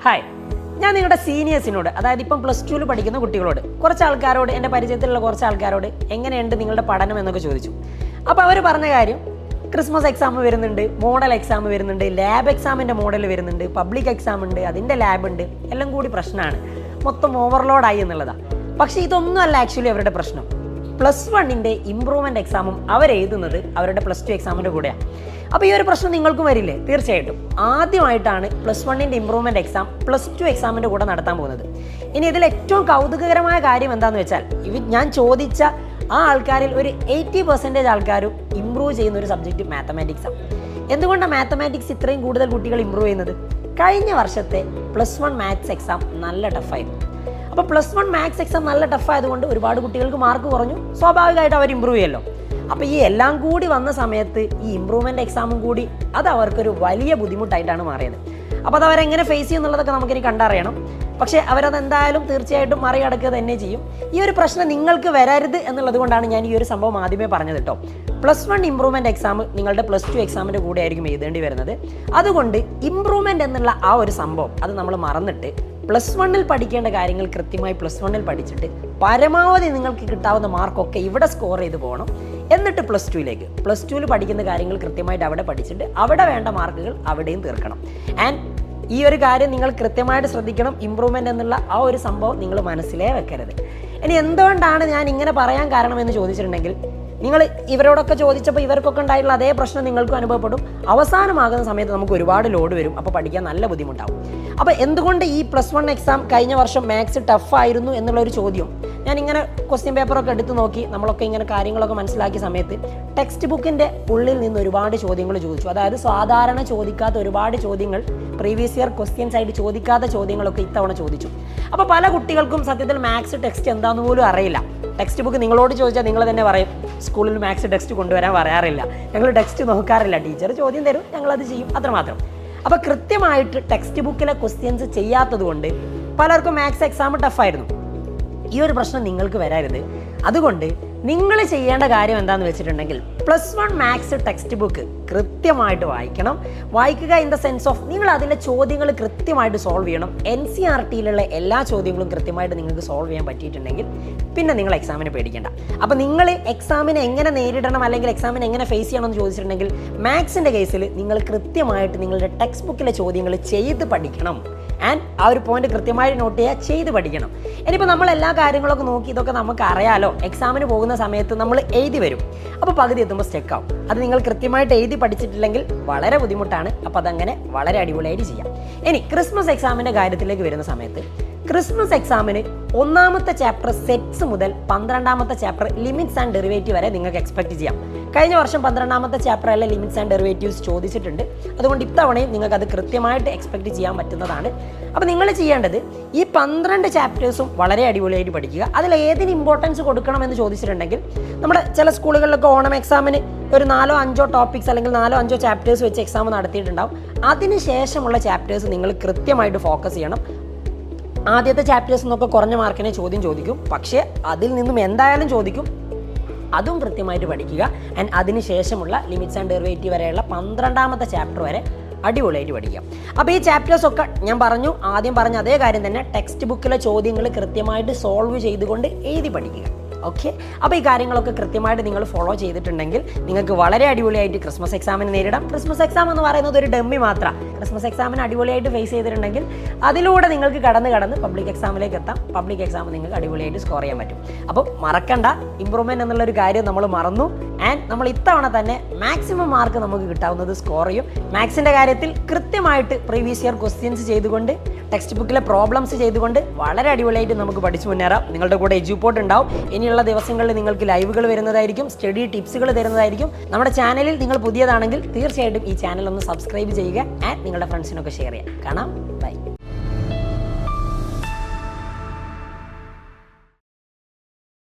Hi, ഞാൻ നിങ്ങളുടെ സീനിയേഴ്സിനോട്, അതായത് ഇപ്പം +2 പഠിക്കുന്ന കുട്ടികളോട്, കുറച്ച് ആൾക്കാരോട്, എൻ്റെ പരിചയത്തിലുള്ള കുറച്ച് ആൾക്കാരോട് എങ്ങനെയുണ്ട് നിങ്ങളുടെ പഠനം എന്നൊക്കെ ചോദിച്ചു. അപ്പോൾ അവർ പറഞ്ഞ കാര്യം, ക്രിസ്മസ് എക്സാം വരുന്നുണ്ട്, മോഡൽ എക്സാം വരുന്നുണ്ട്, ലാബ് എക്സാമിൻ്റെ മോഡൽ വരുന്നുണ്ട്, പബ്ലിക് എക്സാം ഉണ്ട്, അതിൻ്റെ ലാബ് ഉണ്ട്, എല്ലാം കൂടി പ്രശ്നമാണ്, മൊത്തം ഓവർലോഡായി എന്നുള്ളതാണ്. പക്ഷേ ഇതൊന്നും അല്ല ആക്ച്വലി അവരുടെ പ്രശ്നം. +1 ഇംപ്രൂവ്മെൻറ്റ് എക്സാമും അവരെഴുതുന്നത് അവരുടെ +2 എക്സാമിൻ്റെ കൂടെയാണ്. അപ്പോൾ ഈ ഒരു പ്രശ്നം നിങ്ങൾക്കും വരില്ലേ? തീർച്ചയായിട്ടും. ആദ്യമായിട്ടാണ് +1 ഇംപ്രൂവ്മെൻറ്റ് എക്സാം +2 എക്സാമിൻ്റെ കൂടെ നടത്താൻ പോകുന്നത്. ഇനി ഇതിൽ ഏറ്റവും കൗതുകകരമായ കാര്യം എന്താണെന്ന് വെച്ചാൽ, ഞാൻ ചോദിച്ച ആ ആൾക്കാരിൽ ഒരു 80% ആൾക്കാരും ഇമ്പ്രൂവ് ചെയ്യുന്ന ഒരു സബ്ജക്റ്റ് മാത്തമാറ്റിക്സാണ്. എന്തുകൊണ്ടാണ് മാത്തമാറ്റിക്സ് ഇത്രയും കൂടുതൽ കുട്ടികൾ ഇമ്പ്രൂവ് ചെയ്യുന്നത്? കഴിഞ്ഞ വർഷത്തെ +1 മാത്സ് എക്സാം നല്ല ടഫായിരുന്നു. അപ്പോൾ +1 മാത്സ് എക്സാം നല്ല ടഫായതുകൊണ്ട് ഒരുപാട് കുട്ടികൾക്ക് മാർക്ക് കുറഞ്ഞു, സ്വാഭാവികമായിട്ട് അവർ ഇമ്പ്രൂവ് ചെയ്യുമല്ലോ. അപ്പോൾ ഈ എല്ലാം കൂടി വന്ന സമയത്ത് ഈ ഇമ്പ്രൂവ്മെൻറ്റ് എക്സാമും കൂടി അത് അവർക്കൊരു വലിയ ബുദ്ധിമുട്ടായിട്ടാണ് മാറിയത്. അപ്പോൾ അത് അവരെങ്ങനെ ഫേസ് ചെയ്യും എന്നുള്ളതൊക്കെ നമുക്കിനി കണ്ടറിയണം. പക്ഷേ അവരതെന്തായാലും തീർച്ചയായിട്ടും മറികടക്കുക തന്നെ ചെയ്യും. ഈ ഒരു പ്രശ്നം നിങ്ങൾക്ക് വരരുത് എന്നുള്ളത് കൊണ്ടാണ് ഞാൻ ഈ ഒരു സംഭവം ആദ്യമേ പറഞ്ഞത് കേട്ടോ. +1 ഇമ്പ്രൂവ്മെൻറ്റ് എക്സാം നിങ്ങളുടെ +2 എക്സാമിൻ്റെ കൂടെ ആയിരിക്കും എഴുതേണ്ടി വരുന്നത്. അതുകൊണ്ട് ഇമ്പ്രൂവ്മെൻറ്റ് എന്നുള്ള ആ ഒരു സംഭവം അത് നമ്മൾ മറന്നിട്ട് +1 പഠിക്കേണ്ട കാര്യങ്ങൾ കൃത്യമായി +1 പഠിച്ചിട്ട് പരമാവധി നിങ്ങൾക്ക് കിട്ടാവുന്ന മാർക്കൊക്കെ ഇവിടെ സ്കോർ ചെയ്ത് പോകണം. എന്നിട്ട് +2 പഠിക്കുന്ന കാര്യങ്ങൾ കൃത്യമായിട്ട് അവിടെ പഠിച്ചിട്ട് അവിടെ വേണ്ട മാർക്കുകൾ അവിടെയും തീർക്കണം. ആൻഡ് ഈ ഒരു കാര്യം നിങ്ങൾ കൃത്യമായിട്ട് ശ്രദ്ധിക്കണം. ഇമ്പ്രൂവ്മെൻ്റ് എന്നുള്ള ആ ഒരു സംഭവം നിങ്ങൾ മനസ്സിലേ വെക്കരുത്. ഇനി എന്തുകൊണ്ടാണ് ഞാൻ ഇങ്ങനെ പറയാൻ കാരണമെന്ന് ചോദിച്ചിട്ടുണ്ടെങ്കിൽ, നിങ്ങൾ ഇവരോടൊക്കെ ചോദിച്ചപ്പോൾ ഇവർക്കൊക്കെ ഉണ്ടായിട്ടുള്ള അതേ പ്രശ്നം നിങ്ങൾക്കും അനുഭവപ്പെടും. അവസാനമാകുന്ന സമയത്ത് നമുക്ക് ഒരുപാട് ലോഡ് വരും, അപ്പോൾ പഠിക്കാൻ നല്ല ബുദ്ധിമുട്ടാവും. അപ്പോൾ എന്തുകൊണ്ട് ഈ +1 എക്സാം കഴിഞ്ഞ വർഷം മാത്സ് ടഫായിരുന്നു എന്നുള്ളൊരു ചോദ്യം ഞാനിങ്ങനെ ക്വസ്റ്റ്യൻ പേപ്പറൊക്കെ എടുത്ത് നോക്കി, നമ്മളൊക്കെ ഇങ്ങനെ കാര്യങ്ങളൊക്കെ മനസ്സിലാക്കിയ സമയത്ത് ടെക്സ്റ്റ് ബുക്കിൻ്റെ ഉള്ളിൽ നിന്ന് ഒരുപാട് ചോദ്യങ്ങൾ ചോദിച്ചു. അതായത് സാധാരണ ചോദിക്കാത്ത ഒരുപാട് ചോദ്യങ്ങൾ, പ്രീവിയസ് ഇയർ ക്വസ്റ്റ്യൻസ് ആയിട്ട് ചോദിക്കാത്ത ചോദ്യങ്ങളൊക്കെ ഇത്തവണ ചോദിച്ചു. അപ്പോൾ പല കുട്ടികൾക്കും സത്യത്തിൽ മാത്സ് ടെക്സ്റ്റ് എന്താണെന്ന് പോലും അറിയില്ല. ടെക്സ്റ്റ് ബുക്ക് നിങ്ങളോട് ചോദിച്ചാൽ നിങ്ങൾ തന്നെ പറയും, സ്കൂളിൽ മാത്സ് ടെക്സ്റ്റ് കൊണ്ടുവരാൻ പറയാറില്ല, ഞങ്ങൾ ടെക്സ്റ്റ് നോക്കാറില്ല, ടീച്ചർ ചോദ്യം തരും, ഞങ്ങളത് ചെയ്യും, അത്രമാത്രം. അപ്പോൾ കൃത്യമായിട്ട് ടെക്സ്റ്റ് ബുക്കിലെ ക്വസ്റ്റ്യൻസ് ചെയ്യാത്തത് കൊണ്ട് പലർക്കും മാത്സ് എക്സാം ടഫായിരുന്നു. ഈ ഒരു പ്രശ്നം നിങ്ങൾക്ക് വരരുത്. അതുകൊണ്ട് നിങ്ങൾ ചെയ്യേണ്ട കാര്യം എന്താണെന്ന് വെച്ചിട്ടുണ്ടെങ്കിൽ +1 മാത്സ് ടെക്സ്റ്റ് ബുക്ക് കൃത്യമായിട്ട് വായിക്കണം. വായിക്കുക ഇൻ ദ സെൻസ് ഓഫ് നിങ്ങൾ അതിലെ ചോദ്യങ്ങൾ കൃത്യമായിട്ട് സോൾവ് ചെയ്യണം. NCERTയിലുള്ള എല്ലാ ചോദ്യങ്ങളും കൃത്യമായിട്ട് നിങ്ങൾക്ക് സോൾവ് ചെയ്യാൻ പറ്റിയിട്ടുണ്ടെങ്കിൽ പിന്നെ നിങ്ങൾ എക്സാമിന് പേടിക്കേണ്ട. അപ്പോൾ നിങ്ങൾ എക്സാമിനെ എങ്ങനെ നേരിടണം അല്ലെങ്കിൽ എക്സാമിനെ എങ്ങനെ ഫേസ് ചെയ്യണമെന്ന് ചോദിച്ചിട്ടുണ്ടെങ്കിൽ മാത്സിൻ്റെ കേസിൽ നിങ്ങൾ കൃത്യമായിട്ട് നിങ്ങളുടെ ടെക്സ്റ്റ് ബുക്കിലെ ചോദ്യങ്ങൾ ചെയ്ത് പഠിക്കണം. ആൻഡ് ആ ഒരു പോയിന്റ് കൃത്യമായിട്ട് നോട്ട് ചെയ്യുക, ചെയ്ത് പഠിക്കണം. ഇനിയിപ്പോൾ നമ്മൾ എല്ലാ കാര്യങ്ങളൊക്കെ നോക്കി ഇതൊക്കെ നമുക്ക് അറിയാലോ, എക്സാമിന് പോകുന്ന സമയത്ത് നമ്മൾ എഴുതി വരും, അപ്പോൾ പകുതി എത്തുമ്പോൾ സ്റ്റെക്കാവും. അത് നിങ്ങൾ കൃത്യമായിട്ട് എഴുതി പഠിച്ചിട്ടില്ലെങ്കിൽ വളരെ ബുദ്ധിമുട്ടാണ്. അപ്പോൾ അതങ്ങനെ വളരെ അടിപൊളിയായിട്ട് ചെയ്യാം. ഇനി ക്രിസ്മസ് എക്സാമിൻ്റെ കാര്യത്തിലേക്ക് വരുന്ന സമയത്ത്, ക്രിസ്മസ് എക്സാമിന് 1ാമത്തെ ചാപ്റ്റർ സെറ്റ്സ് മുതൽ 12ാമത്തെ ചാപ്റ്റർ ലിമിറ്റ്സ് ആൻഡ് ഡെറിവേറ്റീവ് വരെ നിങ്ങൾക്ക് എക്സ്പെക്ട് ചെയ്യാം. കഴിഞ്ഞ വർഷം 12ാമത്തെ ചാപ്റ്റർ അല്ല ലിമിറ്റ്സ് ആൻഡ് ഡെറിവേറ്റീവ്സ് ചോദിച്ചിട്ടുണ്ട്. അതുകൊണ്ട് ഇത്തവണയും നിങ്ങൾക്ക് അത് കൃത്യമായിട്ട് എക്സ്പെക്ട് ചെയ്യാൻ പറ്റുന്നതാണ്. അപ്പോൾ നിങ്ങൾ ചെയ്യേണ്ടത് ഈ 12 ചാപ്റ്റേഴ്സും വളരെ അടിപൊളിയായിട്ട് പഠിക്കുക. അതിൽ ഏതിന് ഇമ്പോർട്ടൻസ് കൊടുക്കണമെന്ന് ചോദിച്ചിട്ടുണ്ടെങ്കിൽ, നമ്മുടെ ചില സ്കൂളുകളിലൊക്കെ ഓണം എക്സാമിന് ഒരു 4-5 ടോപ്പിക്സ് അല്ലെങ്കിൽ 4-5 ചാപ്റ്റേഴ്സ് വെച്ച് എക്സാം നടത്തിയിട്ടുണ്ടാവും. അതിനുശേഷമുള്ള ചാപ്റ്റേഴ്സ് നിങ്ങൾ കൃത്യമായിട്ട് ഫോക്കസ് ചെയ്യണം. ആദ്യത്തെ ചാപ്റ്റേഴ്സ് എന്നൊക്കെ കുറഞ്ഞ മാർക്കിനെ ചോദ്യം ചോദിക്കും, പക്ഷേ അതിൽ നിന്നും എന്തായാലും ചോദിക്കും. അതും കൃത്യമായിട്ട് പഠിക്കുക. ആൻഡ് അതിനുശേഷമുള്ള ലിമിറ്റ്സ് ആൻഡ് ഡെറിവേറ്റീവ് വരെയുള്ള 12ാമത്തെ ചാപ്റ്റർ വരെ അടിപൊളിയായിട്ട് പഠിക്കാം. അപ്പോൾ ഈ ചാപ്റ്റേഴ്സൊക്കെ ഞാൻ ആദ്യം പറഞ്ഞ അതേ കാര്യം തന്നെ, ടെക്സ്റ്റ് ബുക്കിലെ ചോദ്യങ്ങൾ കൃത്യമായിട്ട് സോൾവ് ചെയ്തുകൊണ്ട് എഴുതി പഠിക്കുക. ഓക്കെ, അപ്പോൾ ഈ കാര്യങ്ങളൊക്കെ കൃത്യമായിട്ട് നിങ്ങൾ ഫോളോ ചെയ്തിട്ടുണ്ടെങ്കിൽ നിങ്ങൾക്ക് വളരെ അടിപൊളിയായിട്ട് ക്രിസ്മസ് എക്സാമിന് നേരിടാം. ക്രിസ്മസ് എക്സാം എന്ന് പറയുന്നത് ഒരു ഡമ്മി മാത്രമാണ്. ക്രിസ്മസ് എക്സാമിന് അടിപൊളിയായിട്ട് ഫേസ് ചെയ്തിട്ടുണ്ടെങ്കിൽ അതിലൂടെ നിങ്ങൾക്ക് കടന്ന് പബ്ലിക് എക്സാമിലേക്ക് എത്താം. പബ്ലിക് എക്സാം നിങ്ങൾക്ക് അടിപൊളിയായിട്ട് സ്കോർ ചെയ്യാൻ പറ്റും. അപ്പോൾ മറക്കണ്ട, ഇമ്പ്രൂവ്മെൻറ്റ് എന്നുള്ളൊരു കാര്യം നമ്മൾ മറന്നു. ആൻഡ് നമ്മൾ ഇത്തവണ തന്നെ മാക്സിമം മാർക്ക് നമുക്ക് കിട്ടാവുന്നത് സ്കോർ ചെയ്യും. മാത്സിൻ്റെ കാര്യത്തിൽ കൃത്യമായിട്ട് പ്രീവിയസ് ഇയർ ക്വസ്റ്റ്യൻസ് ചെയ്തുകൊണ്ട്, ടെക്സ്റ്റ് ബുക്കിലെ പ്രോബ്ലംസ് ചെയ്തുകൊണ്ട് വളരെ അടിപൊളിയായിട്ട് നമുക്ക് പഠിച്ചു മുന്നേറാം. നിങ്ങളുടെ കൂടെ എജ്യൂപോർട്ട് ഉണ്ടാവും. ഇനിയുള്ള ദിവസങ്ങളിൽ നിങ്ങൾക്ക് ലൈവുകൾ വരുന്നതായിരിക്കും, സ്റ്റഡി ടിപ്സുകൾ തരുന്നതായിരിക്കും. നമ്മുടെ ചാനലിൽ നിങ്ങൾ പുതിയതാണെങ്കിൽ തീർച്ചയായിട്ടും ഈ ചാനൽ ഒന്ന് സബ്സ്ക്രൈബ് ചെയ്യുക. ആൻഡ് നിങ്ങളുടെ ഫ്രണ്ട്സിനൊക്കെ ഷെയർ ചെയ്യുക. കാണാം, ബൈ.